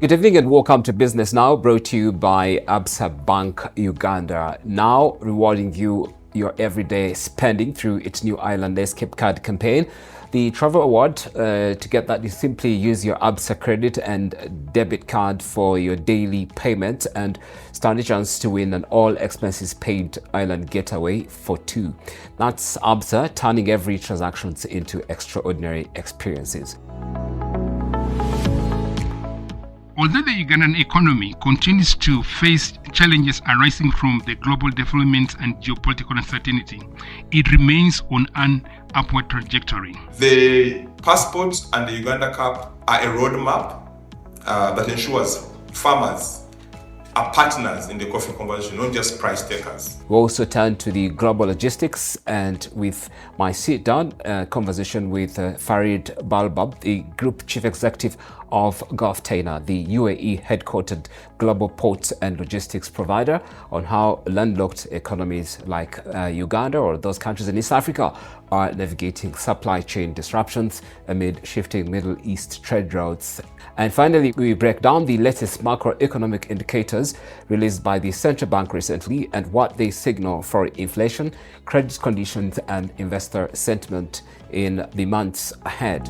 Good evening and welcome to Business Now, brought to you by Absa Bank Uganda. Now rewarding you your everyday spending through its new Island Escape Card campaign. The travel award, to get that, you simply use your Absa credit and debit card for your daily payment and stand a chance to win an all expenses paid island getaway for two. That's Absa turning every transaction into extraordinary experiences. Although the Ugandan economy continues to face challenges arising from the global developments and geopolitical uncertainty, it remains on an upward trajectory. The passports and the Uganda Cup are a roadmap that ensures farmers are partners in the coffee conversation, not just price takers. We also turn to the global logistics, and with my sit-down conversation with Farid Balbab, the Group Chief Executive of Gulftainer, the UAE headquartered global ports and logistics provider, on how landlocked economies like Uganda or those countries in East Africa are navigating supply chain disruptions amid shifting Middle East trade routes. And finally, we break down the latest macroeconomic indicators released by the central bank recently and what they signal for inflation, credit conditions, and investor sentiment in the months ahead.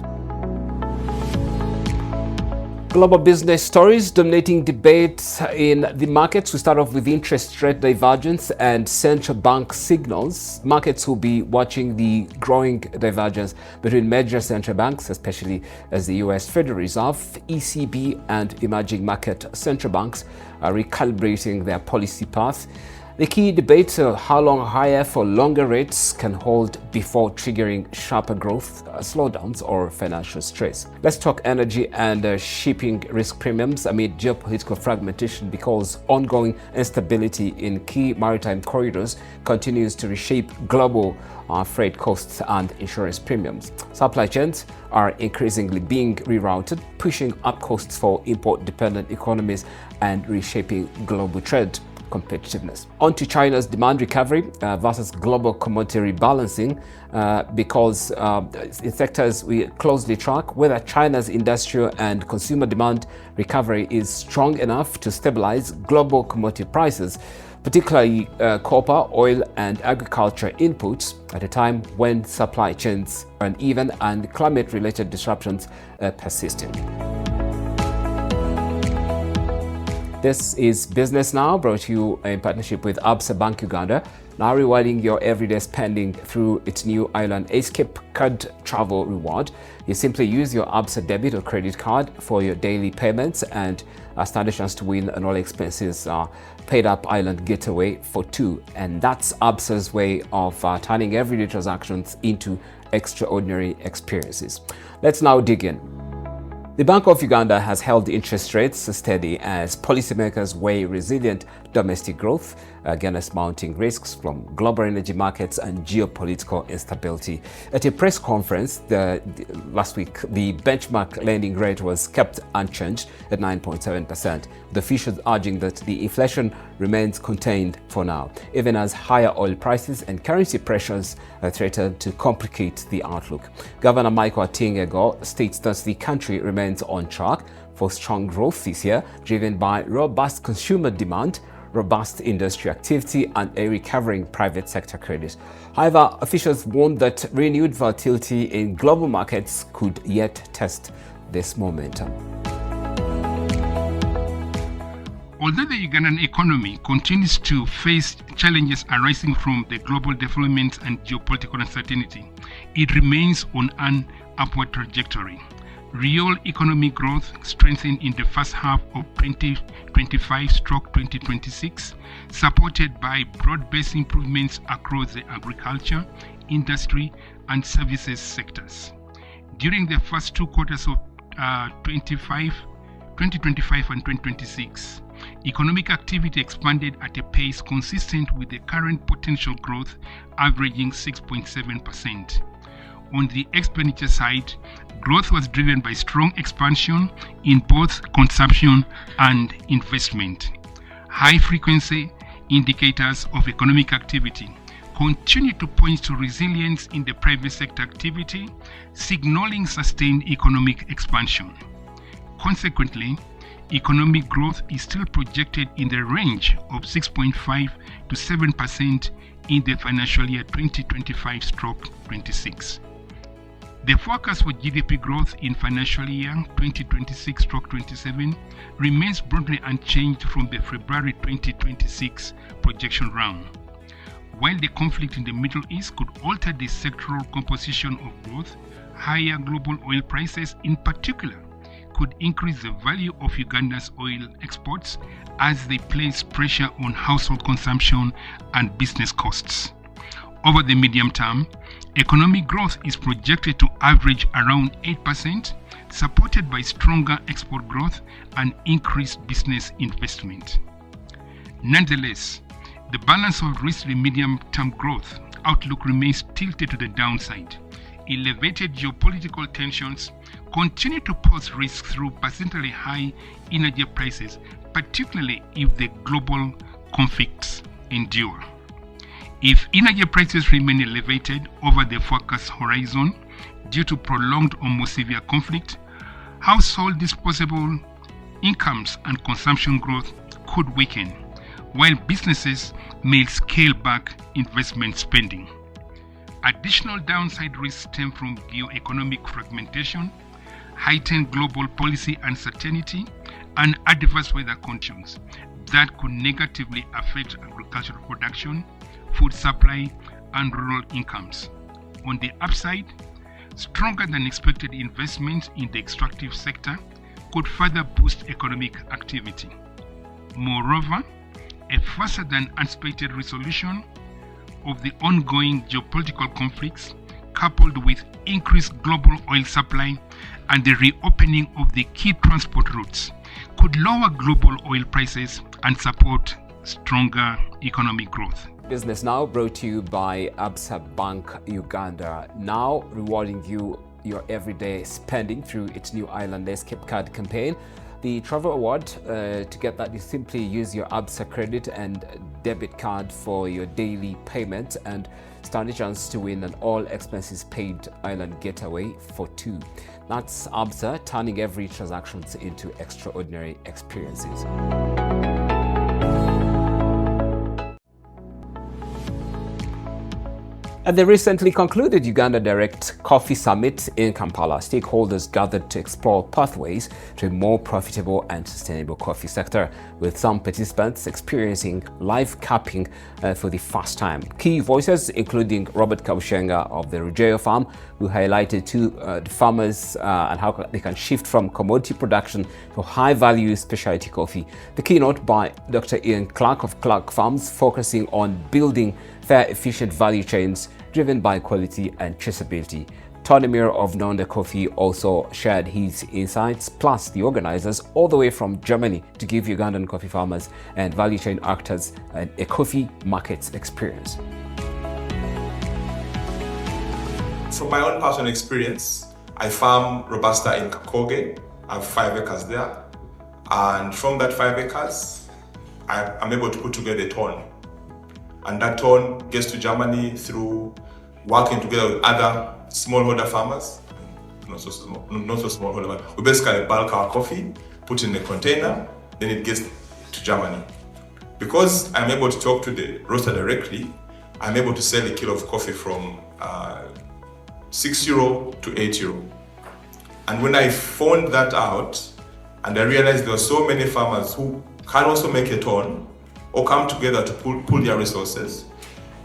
Global business stories dominating debates in the markets. We start off with interest rate divergence and central bank signals. Markets will be watching the growing divergence between major central banks, especially as the US Federal Reserve, ECB, and emerging market central banks are recalibrating their policy path. The key debate is how long higher for longer rates can hold before triggering sharper growth, slowdowns, or financial stress. Let's talk energy and shipping risk premiums amid geopolitical fragmentation, because ongoing instability in key maritime corridors continues to reshape global freight costs and insurance premiums. Supply chains are increasingly being rerouted, pushing up costs for import-dependent economies and reshaping global trade competitiveness. On to China's demand recovery versus global commodity rebalancing, because in sectors we closely track whether China's industrial and consumer demand recovery is strong enough to stabilize global commodity prices, particularly copper, oil, and agriculture inputs, at a time when supply chains are uneven and climate-related disruptions are persisting. This is Business Now, brought to you in partnership with Absa Bank Uganda, now rewarding your everyday spending through its new Island Escape Card travel reward. You simply use your Absa debit or credit card for your daily payments and stand a chance to win an all expenses paid up island getaway for two. And that's Absa's way of turning everyday transactions into extraordinary experiences. Let's now dig in. The Bank of Uganda has held interest rates steady as policymakers weigh resilient domestic growth against mounting risks from global energy markets and geopolitical instability. At a press conference last week, the benchmark lending rate was kept unchanged at 9.7%, with officials urging that the inflation remains contained for now, even as higher oil prices and currency pressures threaten to complicate the outlook. Governor Michael Atingego states that the country remains on track for strong growth this year, driven by robust consumer demand, robust industry activity, and a recovering private sector credit. However, officials warned that renewed volatility in global markets could yet test this momentum. Although the Ugandan economy continues to face challenges arising from the global developments and geopolitical uncertainty, it remains on an upward trajectory. Real economic growth strengthened in the first half of 2025-2026, supported by broad-based improvements across the agriculture, industry, and services sectors. During the first two quarters of 2025 and 2026, economic activity expanded at a pace consistent with the current potential growth, averaging 6.7%. On the expenditure side, growth was driven by strong expansion in both consumption and investment. High-frequency indicators of economic activity continue to point to resilience in the private sector activity, signaling sustained economic expansion. Consequently, economic growth is still projected in the range of 6.5 to 7% in the financial year 2025-26. The forecast for GDP growth in financial year 2026-27 remains broadly unchanged from the February 2026 projection round. While the conflict in the Middle East could alter the sectoral composition of growth, higher global oil prices in particular could increase the value of Uganda's oil exports as they place pressure on household consumption and business costs. Over the medium term, economic growth is projected to average around 8%, supported by stronger export growth and increased business investment. Nonetheless, the balance of risk in medium-term growth outlook remains tilted to the downside. Elevated geopolitical tensions continue to pose risks through persistently high energy prices, particularly if the global conflicts endure. If energy prices remain elevated over the forecast horizon due to prolonged or more severe conflict, household disposable incomes and consumption growth could weaken, while businesses may scale back investment spending. Additional downside risks stem from geoeconomic fragmentation, heightened global policy uncertainty, and adverse weather conditions that could negatively affect agricultural production, food supply, and rural incomes. On the upside, stronger than expected investment in the extractive sector could further boost economic activity. Moreover, a faster than expected resolution of the ongoing geopolitical conflicts, coupled with increased global oil supply and the reopening of the key transport routes, could lower global oil prices and support stronger economic growth. Business Now brought to you by Absa Bank Uganda, now rewarding you your everyday spending through its new Island Escape Card campaign. The travel award, to get that, you simply use your Absa credit and debit card for your daily payment and stand a chance to win an all expenses paid island getaway for two. That's Absa, turning every transaction into extraordinary experiences. At the recently concluded Uganda Direct Coffee Summit in Kampala, stakeholders gathered to explore pathways to a more profitable and sustainable coffee sector, with some participants experiencing live capping for the first time. Key voices, including Robert Kabushenga of the Ruggiero farm, who highlighted to the farmers and how they can shift from commodity production to high-value specialty coffee. The keynote by Dr. Ian Clark of Clark Farms, focusing on building fair, efficient value chains driven by quality and traceability. Tony Mir of Nonda Coffee also shared his insights, plus the organizers all the way from Germany to give Ugandan coffee farmers and value chain actors a coffee markets experience. From my own personal experience, I farm Robusta in Kakoge. I have 5 acres there. And from that 5 acres, I'm able to put together a ton. And that ton gets to Germany through working together with other smallholder farmers. Not so smallholder, but we basically bulk our coffee, put in a container, then it gets to Germany. Because I'm able to talk to the roaster directly, I'm able to sell a kilo of coffee from €6 to €8. And when I found that out, and I realized there were so many farmers who can also make a ton, or come together to pool their resources,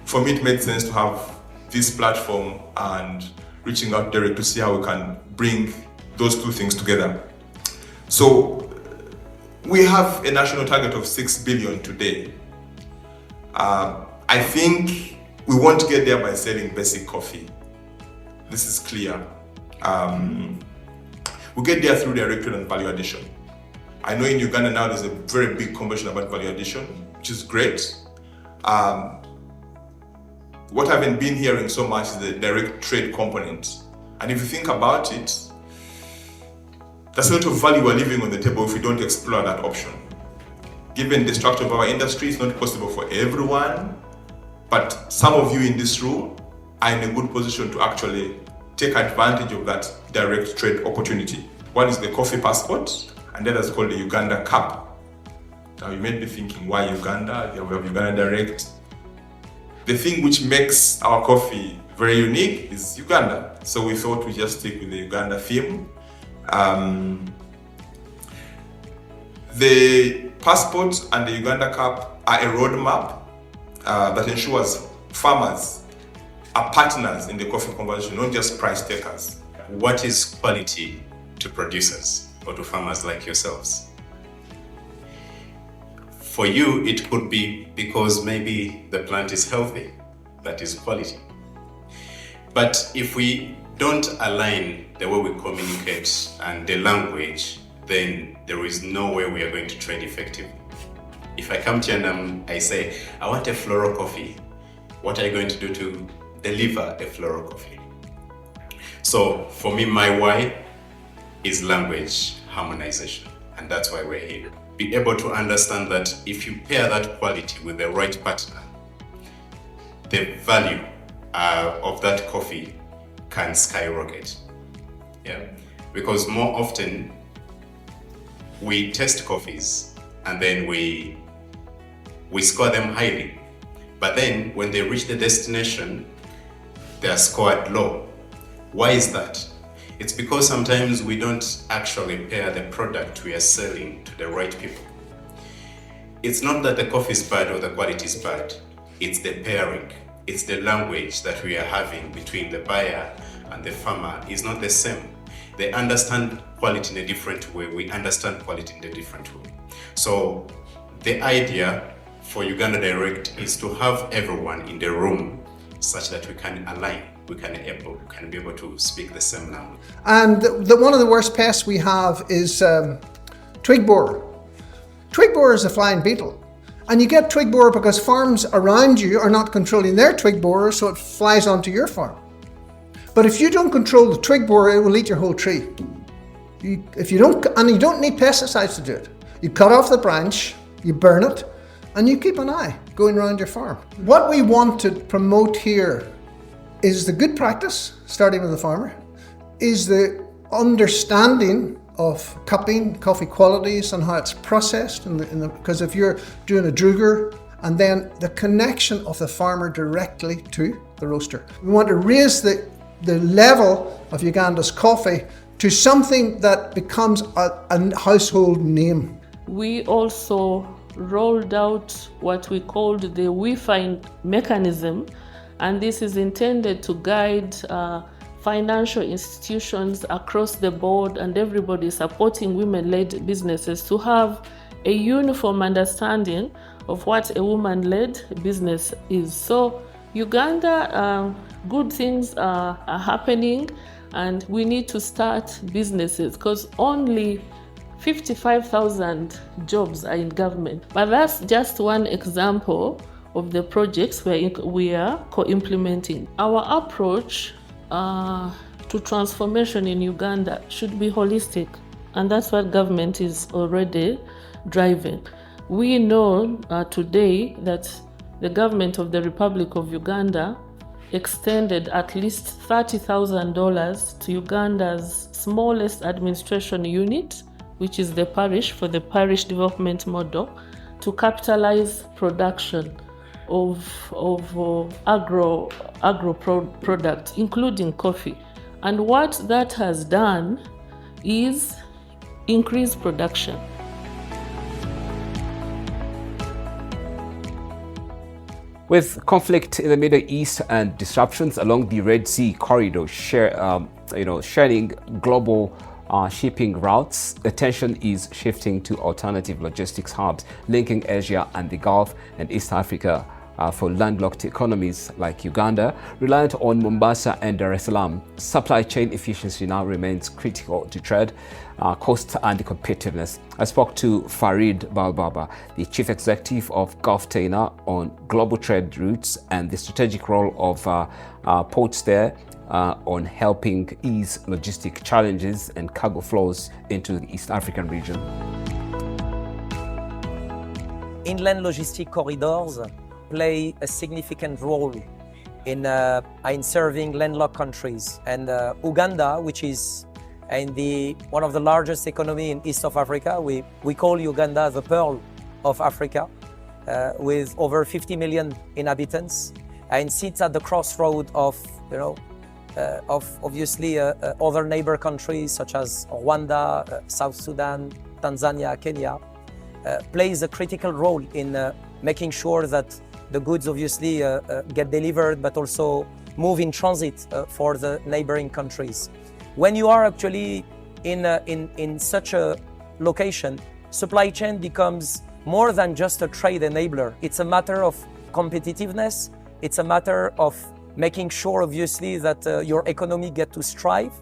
for me it made sense to have this platform and reaching out direct to see how we can bring those two things together. So we have a national target of 6 billion today. I think we won't get there by selling basic coffee. This is clear. We get there through direct trade and value addition. I know in Uganda now there's a very big conversation about value addition, which is great. What I've been hearing so much is the direct trade component. And if you think about it, there's a lot of value we're leaving on the table if we don't explore that option. Given the structure of our industry, it's not possible for everyone, but some of you in this room are in a good position to actually take advantage of that direct trade opportunity. One is the coffee passport. and the other is called the Uganda Cup. Now you made me thinking, why Uganda? We have Uganda Direct. The thing which makes our coffee very unique is Uganda. So we thought we'd just stick with the Uganda theme. The passport and the Uganda Cup are a roadmap that ensures farmers are partners in the coffee conversation, not just price takers. What is quality to producers or to farmers like yourselves? For you, it could be because maybe the plant is healthy, that is quality. But if we don't align the way we communicate and the language, then there is no way we are going to trade effectively. If I come to you and I say, I want a floral coffee, what are you going to do to deliver a floral coffee? So for me, my why is language harmonization, and that's why we're here. Be able to understand that if you pair that quality with the right partner, the value of that coffee can skyrocket. Yeah, because more often we test coffees and then we score them highly, but then when they reach the destination, they are scored low. Why is that? It's because sometimes we don't actually pair the product we are selling to the right people. It's not that the coffee is bad or the quality is bad. It's the pairing. It's the language that we are having between the buyer and the farmer is not the same. They understand quality in a different way. We understand quality in a different way. So the idea for Uganda Direct is to have everyone in the room such that we can align. We can be able to speak the same language. And one of the worst pests we have is twig borer. Twig borer is a flying beetle. And you get twig borer because farms around you are not controlling their twig borer, so it flies onto your farm. But if you don't control the twig borer, it will eat your whole tree. You don't need pesticides to do it. You cut off the branch, you burn it, and you keep an eye going around your farm. What we want to promote here is the good practice, starting with the farmer, is the understanding of cupping, coffee qualities and how it's processed, because if you're doing a druger, and then the connection of the farmer directly to the roaster. We want to raise the level of Uganda's coffee to something that becomes a household name. We also rolled out what we called the WeFind mechanism, and this is intended to guide financial institutions across the board and everybody supporting women-led businesses to have a uniform understanding of what a woman-led business is. So Uganda, good things are happening, and we need to start businesses because only 55,000 jobs are in government. But that's just one example of the projects we are co-implementing. Our approach to transformation in Uganda should be holistic, and that's what government is already driving. We know today that the government of the Republic of Uganda extended at least $30,000 to Uganda's smallest administration unit, which is the parish, for the parish development model, to capitalize production of agro products, including coffee. And what that has done is increase production. With conflict in the Middle East and disruptions along the Red Sea corridor sharing global shipping routes, attention is shifting to alternative logistics hubs linking Asia and the Gulf and East Africa. For landlocked economies like Uganda, reliant on Mombasa and Dar es Salaam, supply chain efficiency now remains critical to trade, cost and competitiveness. I spoke to Farid Balbaba, the chief executive of Gulftainer, on global trade routes and the strategic role of ports there on helping ease logistic challenges and cargo flows into the East African region. Inland logistic corridors play a significant role in serving landlocked countries. And Uganda, which is and one of the largest economy in East of Africa. We call Uganda the Pearl of Africa, with over 50 million inhabitants, and sits at the crossroad of obviously other neighbor countries such as Rwanda, South Sudan, Tanzania, Kenya, plays a critical role in making sure that the goods obviously get delivered, but also move in transit for the neighboring countries. When you are actually in such a location, supply chain becomes more than just a trade enabler. It's a matter of competitiveness. It's a matter of making sure, obviously, that your economy gets to strive.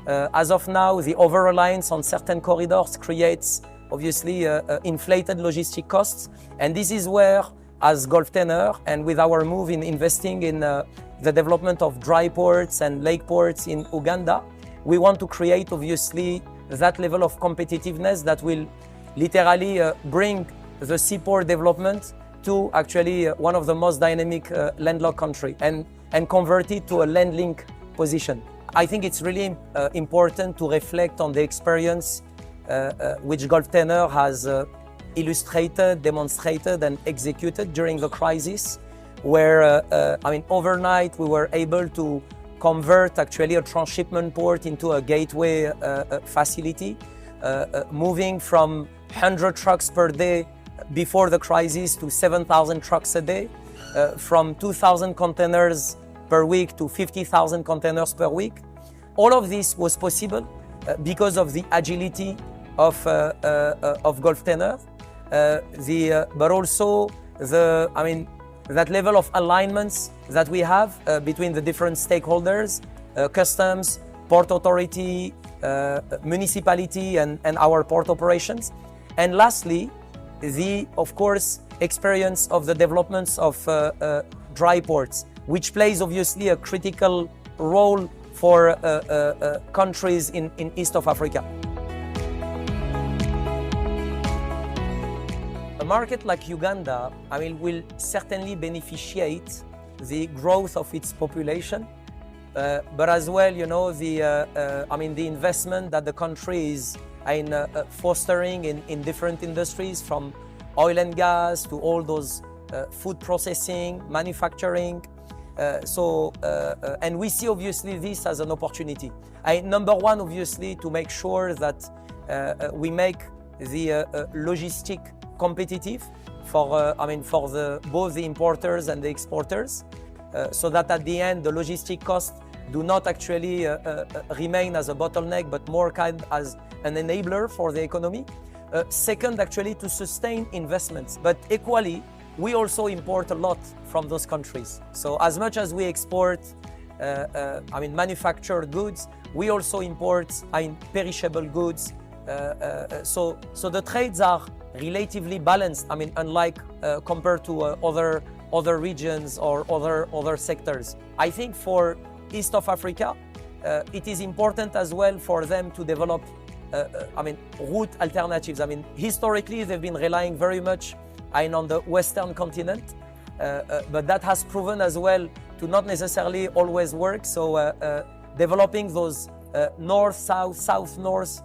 As of now, the over-reliance on certain corridors creates, obviously, inflated logistic costs. And this is where, as Gulftainer, and with our move in investing in the development of dry ports and lake ports in Uganda, we want to create, obviously, that level of competitiveness that will literally bring the seaport development to actually one of the most dynamic landlocked country and convert it to a land link position. I think it's really important to reflect on the experience which Gulftainer has illustrated, demonstrated, and executed during the crisis, where overnight we were able to convert actually a transshipment port into a gateway facility, moving from 100 trucks per day before the crisis to 7,000 trucks a day, from 2,000 containers per week to 50,000 containers per week. All of this was possible because of the agility of Gulftainer, but also that level of alignments that we have between the different stakeholders, customs, port authority, municipality, and our port operations. And lastly, of course, experience of the developments of dry ports, which plays obviously a critical role for countries in East of Africa. A market like Uganda, will certainly beneficiate the growth of its population, but as well, the investment that the country is fostering in different industries, from oil and gas to all those food processing, manufacturing. And we see obviously this as an opportunity. Number one, obviously, to make sure that we make the logistic competitive for both the importers and the exporters, so that at the end the logistic costs do not actually remain as a bottleneck, but more kind as an enabler for the economy. Second, actually, to sustain investments, but equally, we also import a lot from those countries. So as much as we export manufactured goods, we also import perishable goods. So the trades are relatively balanced, unlike compared to other regions or other sectors. I think for East of Africa, it is important as well for them to develop route alternatives. Historically, they've been relying very much on the Western continent, but that has proven as well to not necessarily always work. So developing those north-south, south-north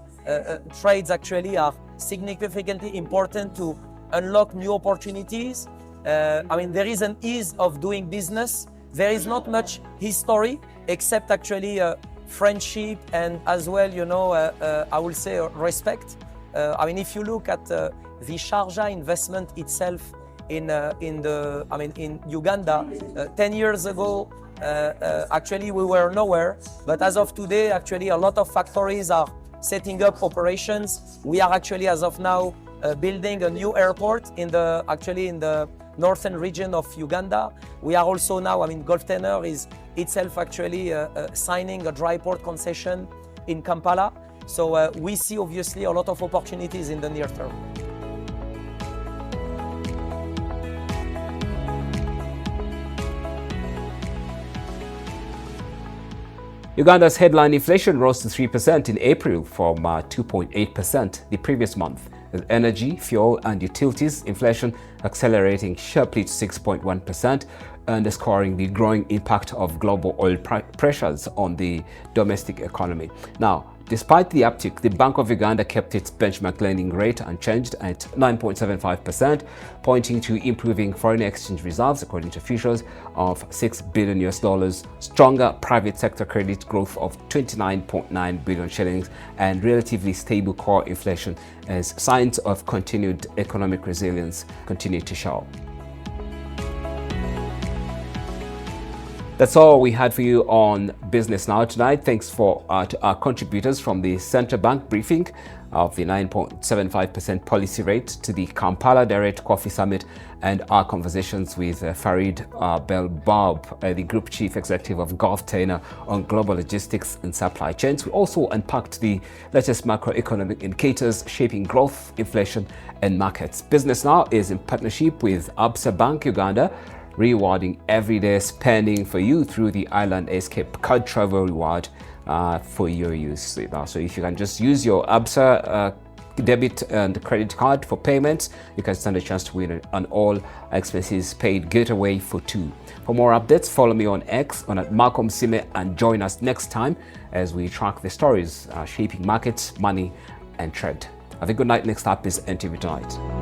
trades actually are significantly important to unlock new opportunities. There is an ease of doing business. There is not much history except actually friendship and as well, I will say respect. If you look at the Sharjah investment itself in Uganda, 10 years ago, actually we were nowhere, but as of today, actually a lot of factories are setting up operations. We are actually, as of now, building a new airport in the northern region of Uganda. We are also now, Gulftainer is itself actually signing a dry port concession in Kampala. So we see obviously a lot of opportunities in the near term. Uganda's headline inflation rose to 3% in April from 2.8% the previous month, with energy, fuel and utilities inflation accelerating sharply to 6.1%. underscoring the growing impact of global oil pressures on the domestic economy. Now, despite the uptick, the Bank of Uganda kept its benchmark lending rate unchanged at 9.75%, pointing to improving foreign exchange reserves, according to officials, of $6 billion, stronger private sector credit growth of 29.9 billion shillings, and relatively stable core inflation as signs of continued economic resilience continue to show. That's all we had for you on Business Now tonight. Thanks to our contributors from the Central Bank briefing of the 9.75% policy rate to the Kampala Direct Coffee Summit and our conversations with Farid Belbab, the Group Chief Executive of Gulftainer, on global logistics and supply chains. We also unpacked the latest macroeconomic indicators shaping growth, inflation and markets. Business Now is in partnership with Absa Bank Uganda, rewarding everyday spending for you through the Island Escape Card Travel Reward for your use. So if you can just use your Absa debit and credit card for payments, you can stand a chance to win an all expenses paid getaway for two. For more updates, follow me on X on @MalcolmSime and join us next time as we track the stories shaping markets, money and trade. Have a good night. Next up is NTV Tonight.